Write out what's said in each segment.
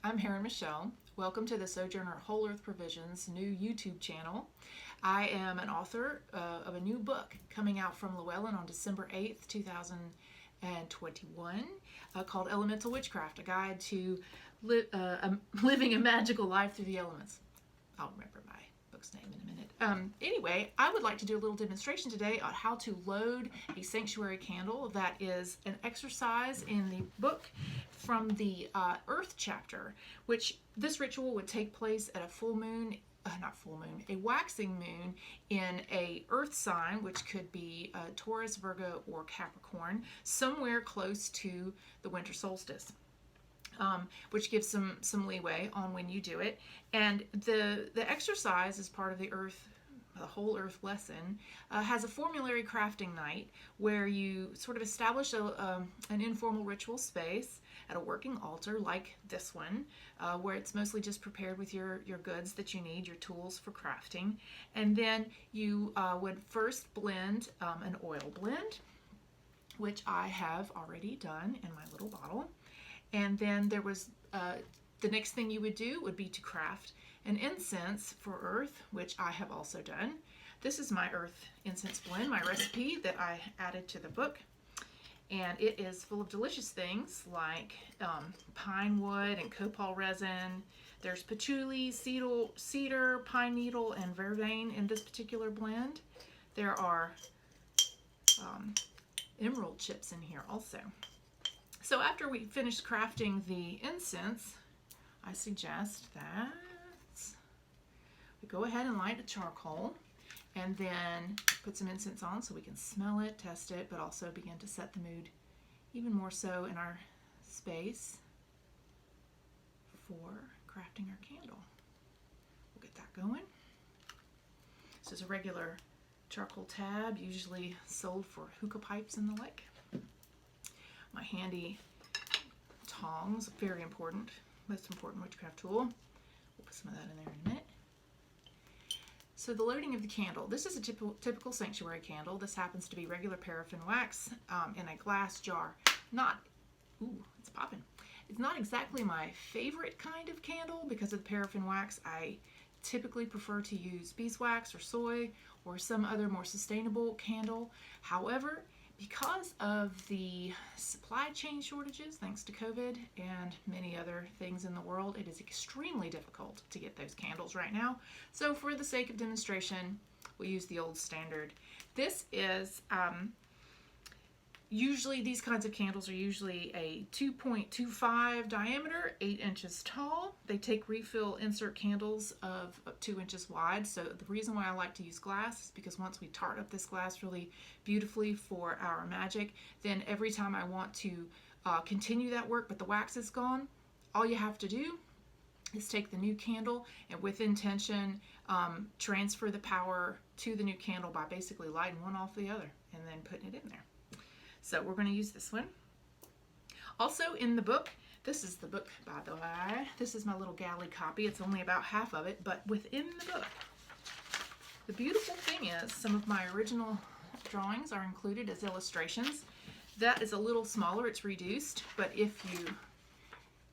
I'm Heron Michelle. Welcome to the Sojourner Whole Earth Provisions new YouTube channel. I am an author of a new book coming out from Llewellyn on December 8th, 2021, called Elemental Witchcraft, a guide to living a magical life through the elements. I'll remember my book's name in a minute. Anyway, I would like to do a little demonstration today on how to load a sanctuary candle. That is an exercise in the book from the Earth chapter, which this ritual would take place at a full moon, a waxing moon in a Earth sign, which could be Taurus, Virgo, or Capricorn, somewhere close to the winter solstice. Which gives some leeway on when you do it. And the exercise is part of the whole Earth lesson, has a formulary crafting night where you sort of establish an informal ritual space at a working altar like this one, where it's mostly just prepared with your goods that you need, your tools for crafting. And then you would first blend an oil blend, which I have already done in my little bottle. And then there was the next thing you would do would be to craft an incense for Earth, which I have also done. This is my Earth incense blend, my recipe that I added to the book. And it is full of delicious things like pine wood and copal resin. There's patchouli, cedar, pine needle, and vervain in this particular blend. There are emerald chips in here also. So after we finish crafting the incense, I suggest that we go ahead and light a charcoal and then put some incense on so we can smell it, test it, but also begin to set the mood even more so in our space for crafting our candle. We'll get that going. This is a regular charcoal tab, usually sold for hookah pipes and the like. My handy tongs, very important, most important witchcraft tool. We'll put some of that in there in a minute. So the loading of the candle. This is a typical sanctuary candle. This happens to be regular paraffin wax in a glass jar. It's popping. It's not exactly my favorite kind of candle because of the paraffin wax. I typically prefer to use beeswax or soy or some other more sustainable candle. However, because of the supply chain shortages, thanks to COVID and many other things in the world, it is extremely difficult to get those candles right now. So for the sake of demonstration, we'll use the old standard. This is usually, these kinds of candles are usually a 2.25 diameter, 8 inches tall. They take refill insert candles of 2 inches wide. So the reason why I like to use glass is because once we tart up this glass really beautifully for our magic, then every time I want to continue that work but the wax is gone, all you have to do is take the new candle and with intention transfer the power to the new candle by basically lighting one off the other and then putting it in there. So we're going to use this one. Also in the book, this is the book, by the way. This is my little galley copy. It's only about half of it, but within the book, the beautiful thing is some of my original drawings are included as illustrations. That is a little smaller. It's reduced, but if you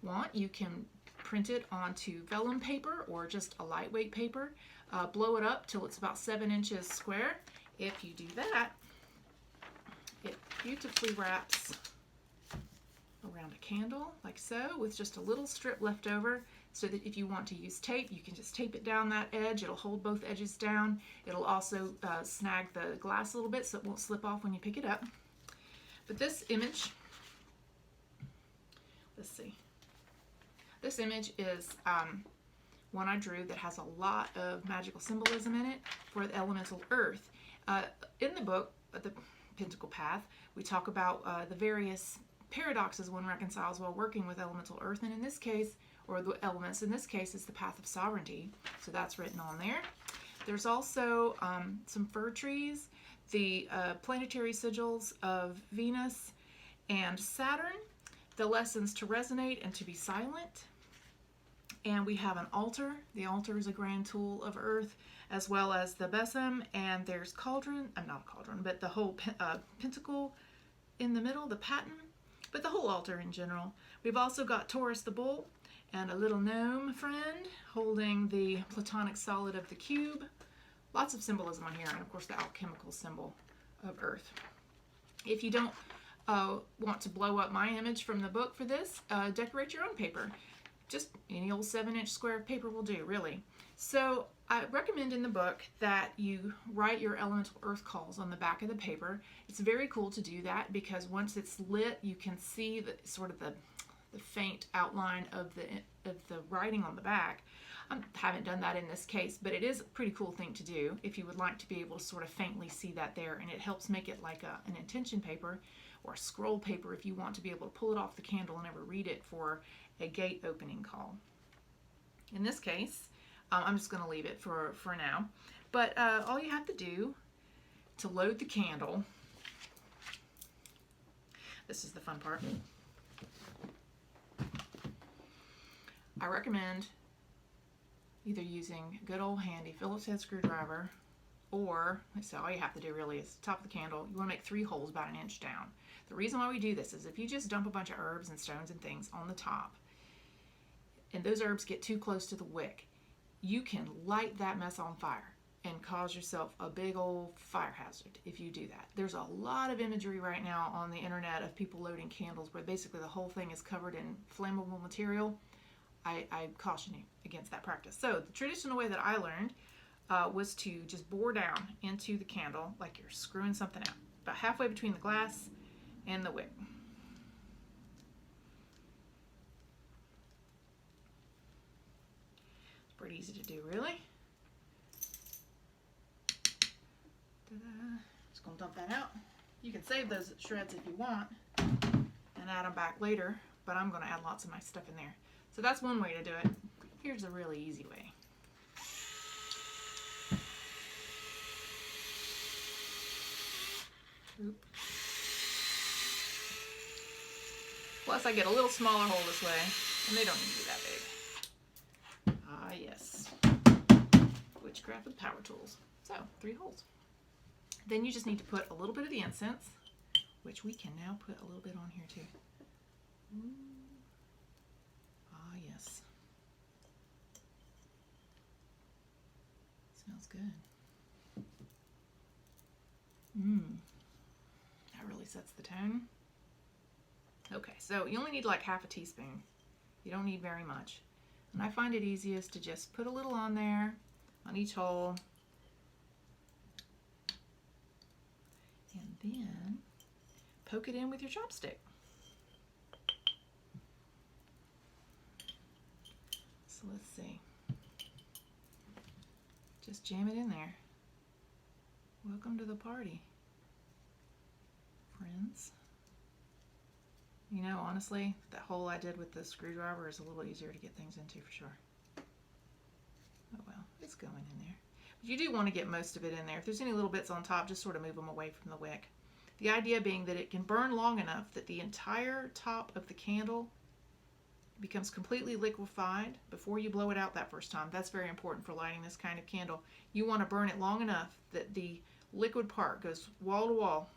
want, you can print it onto vellum paper or just a lightweight paper. Blow it up till it's about 7 inches square. If you do that, it beautifully wraps around a candle like so with just a little strip left over so that if you want to use tape, you can just tape it down that edge. It'll hold both edges down. It'll also snag the glass a little bit so it won't slip off when you pick it up. But this image, let's see. This image is one I drew that has a lot of magical symbolism in it for the elemental earth. In the book, the Pentacle Path, we talk about the various paradoxes one reconciles while working with elemental earth, and in this case, or the elements, in this case, is the path of sovereignty. So that's written on there. There's also some fir trees, the planetary sigils of Venus and Saturn, the lessons to resonate and to be silent. And we have an altar. The altar is a grand tool of earth, as well as the besom, and there's cauldron, not a cauldron, but the whole pentacle in the middle, the paten, but the whole altar in general. We've also got Taurus the bull and a little gnome friend holding the platonic solid of the cube. Lots of symbolism on here, and of course the alchemical symbol of earth. If you don't want to blow up my image from the book for this, decorate your own paper. Just any old 7-inch square of paper will do, really. So I recommend in the book that you write your elemental earth calls on the back of the paper. It's very cool to do that because once it's lit, you can see the sort of the faint outline of the writing on the back. I haven't done that in this case, but it is a pretty cool thing to do if you would like to be able to sort of faintly see that there, and it helps make it like an intention paper or a scroll paper if you want to be able to pull it off the candle and ever read it for a gate opening call. In this case, I'm just going to leave it for now, but all you have to do to load the candle, this is the fun part. I recommend either using a good old handy Phillips head screwdriver, or, so all you have to do really is top of the candle, you want to make 3 holes about 1 inch down. The reason why we do this is if you just dump a bunch of herbs and stones and things on the top, and those herbs get too close to the wick, you can light that mess on fire and cause yourself a big old fire hazard if you do that. There's a lot of imagery right now on the internet of people loading candles where basically the whole thing is covered in flammable material. I caution you against that practice. So the traditional way that I learned was to just bore down into the candle like you're screwing something out, about halfway between the glass and the wick. It's pretty easy to do, really. Ta-da. Just gonna dump that out. You can save those shreds if you want and add them back later, but I'm gonna add lots of my stuff in there. So that's one way to do it. Here's a really easy way. Oop. Plus I get a little smaller hole this way, and they don't need to be that big. Ah, yes. Witchcraft with power tools. So, 3 holes. Then you just need to put a little bit of the incense, which we can now put a little bit on here too. Ooh. Ah, yes. Smells good. That really sets the tone. Okay, so you only need like half a teaspoon. You don't need very much. And I find it easiest to just put a little on there, on each hole. And then poke it in with your chopstick. So let's see. Just jam it in there. Welcome to the party, friends. You know, honestly, that hole I did with the screwdriver is a little easier to get things into for sure. Oh well, it's going in there. But you do want to get most of it in there. If there's any little bits on top, just sort of move them away from the wick. The idea being that it can burn long enough that the entire top of the candle becomes completely liquefied before you blow it out that first time. That's very important for lighting this kind of candle. You want to burn it long enough that the liquid part goes wall to wall.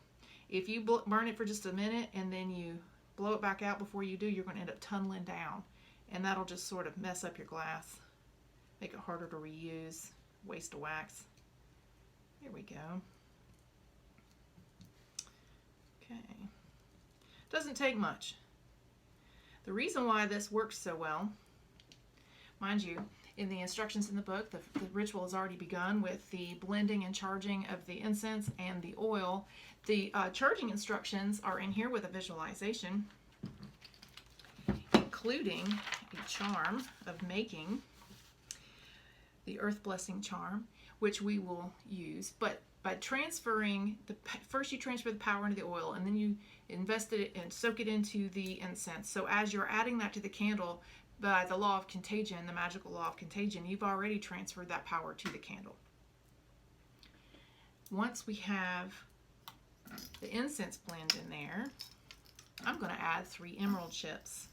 If you burn it for just a minute and then you blow it back out before you do, you're going to end up tunneling down, and that'll just sort of mess up your glass, make it harder to reuse, waste of wax. There we go. Okay. Doesn't take much. The reason why this works so well, mind you, in the instructions in the book, the ritual has already begun with the blending and charging of the incense and the oil. The charging instructions are in here with a visualization, including a charm of making the earth blessing charm, which we will use. But by transferring, first you transfer the power into the oil, and then you invest it and soak it into the incense. So as you're adding that to the candle, by the law of contagion, the magical law of contagion, you've already transferred that power to the candle. Once we have the incense blend in there, I'm going to add 3 emerald chips.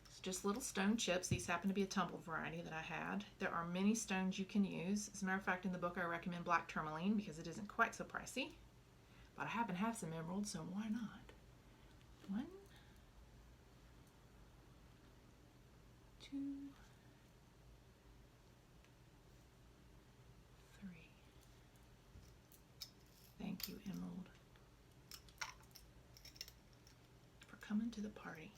It's just little stone chips. These happen to be a tumbled variety that I had. There are many stones you can use. As a matter of fact, in the book I recommend black tourmaline because it isn't quite so pricey. But I happen to have some emeralds, so why not? 1, 2, 3. Thank you, Emerald, for coming to the party.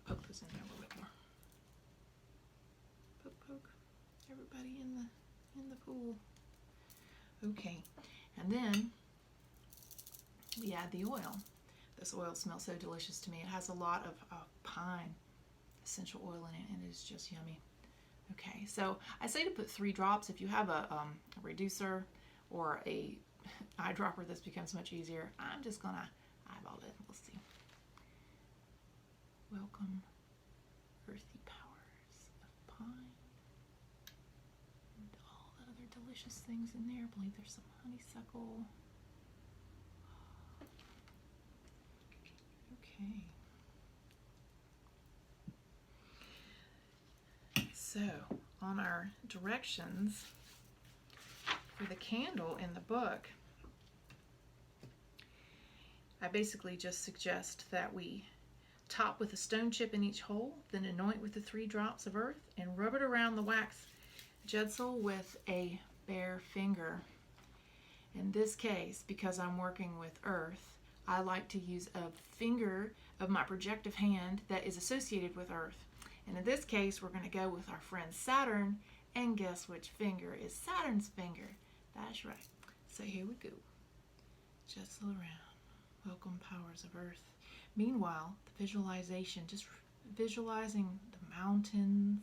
Poke this in there a little bit more. Poke, poke. Everybody in the pool. Okay, and then we add the oil. This oil smells so delicious to me. It has a lot of pine essential oil in it, and it is just yummy. Okay, so I say to put 3 drops. If you have a reducer or a eyedropper, this becomes much easier. I'm just gonna eyeball it. We'll see. Welcome, earthy powers of pine, and all the other delicious things in there. I believe there's some honeysuckle. Okay. So, on our directions for the candle in the book, I basically just suggest that we top with a stone chip in each hole, then anoint with the 3 drops of earth, and rub it around the wax jetsel with a bare finger. In this case, because I'm working with earth, I like to use a finger of my projective hand that is associated with earth. And in this case, we're going to go with our friend Saturn, and guess which finger is Saturn's finger? That's right. So here we go. Jetsel around. Welcome, powers of earth. Meanwhile, the visualization, just visualizing the mountains,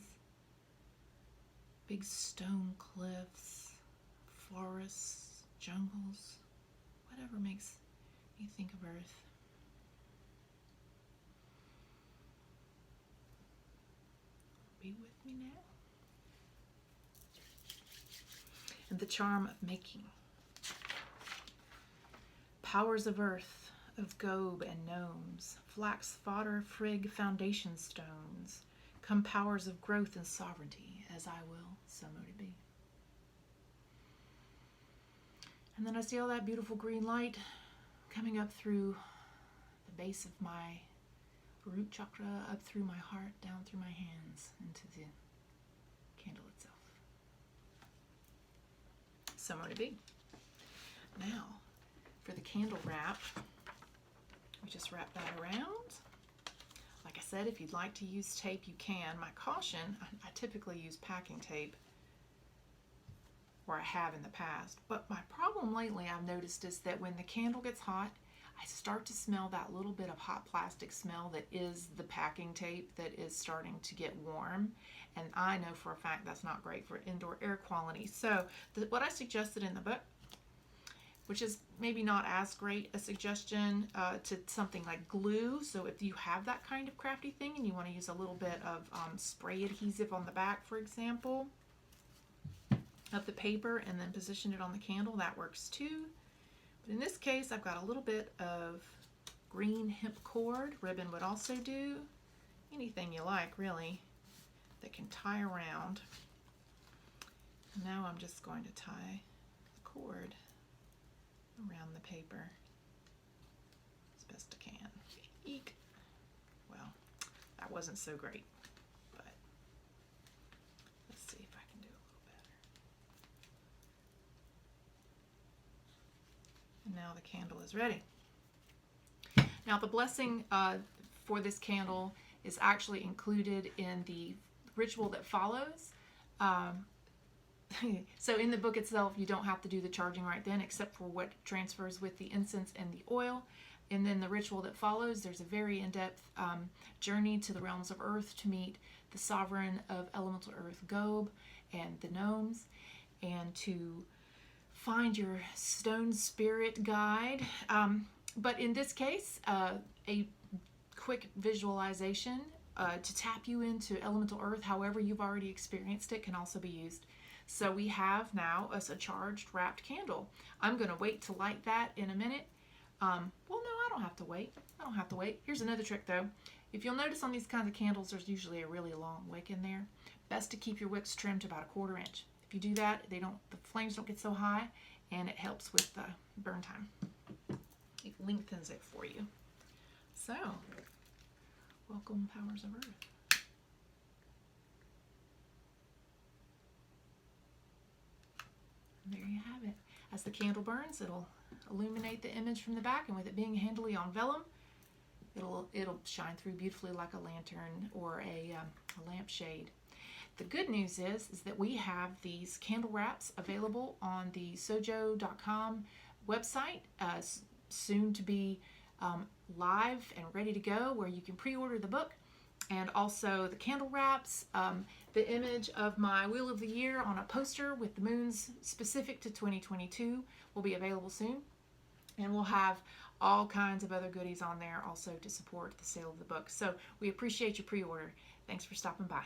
big stone cliffs, forests, jungles, whatever makes you think of earth. Be with me now. And the charm of making. Powers of earth, of gobe and gnomes, flax fodder, frig, foundation stones, come powers of growth and sovereignty, as I will, so mote it be. And then I see all that beautiful green light coming up through the base of my root chakra, up through my heart, down through my hands, into the candle itself. So mote it be. Now, for the candle wrap, we just wrap that around. Like I said, if you'd like to use tape, you can. My caution, I typically use packing tape, or I have in the past. But my problem lately, I've noticed, is that when the candle gets hot, I start to smell that little bit of hot plastic smell that is the packing tape that is starting to get warm. And I know for a fact that's not great for indoor air quality. So what I suggested in the book, which is maybe not as great a suggestion to something like glue. So if you have that kind of crafty thing and you want to use a little bit of spray adhesive on the back, for example, of the paper, and then position it on the candle, that works too. But in this case, I've got a little bit of green hemp cord. Ribbon would also do. Anything you like, really, that can tie around. And now I'm just going to tie the cord around the paper as best I can. Eek. Well, that wasn't so great, but let's see if I can do a little better. And now the candle is ready. Now the blessing for this candle is actually included in the ritual that follows. So in the book itself, you don't have to do the charging right then, except for what transfers with the incense and the oil. And then the ritual that follows, there's a very in-depth journey to the realms of earth to meet the sovereign of elemental earth, Gobe, and the gnomes, and to find your stone spirit guide. But in this case, a quick visualization to tap you into elemental earth, however you've already experienced it, can also be used. So we have now a charged wrapped candle. I'm going to wait to light that in a minute. Well, no, I don't have to wait. I don't have to wait. Here's another trick though. If you'll notice on these kinds of candles, there's usually a really long wick in there. Best to keep your wicks trimmed to about 1/4 inch. If you do that, the flames don't get so high, and it helps with the burn time. It lengthens it for you. So welcome powers of earth. And there you have it. As the candle burns, it'll illuminate the image from the back, and with it being handily on vellum, it'll shine through beautifully like a lantern or a lampshade. The good news is that we have these candle wraps available on the sojo.com website, soon to be live and ready to go, where you can pre-order the book, and also the candle wraps, the image of my Wheel of the Year on a poster with the moons specific to 2022 will be available soon, and we'll have all kinds of other goodies on there also to support the sale of the book. So we appreciate your pre-order. Thanks for stopping by.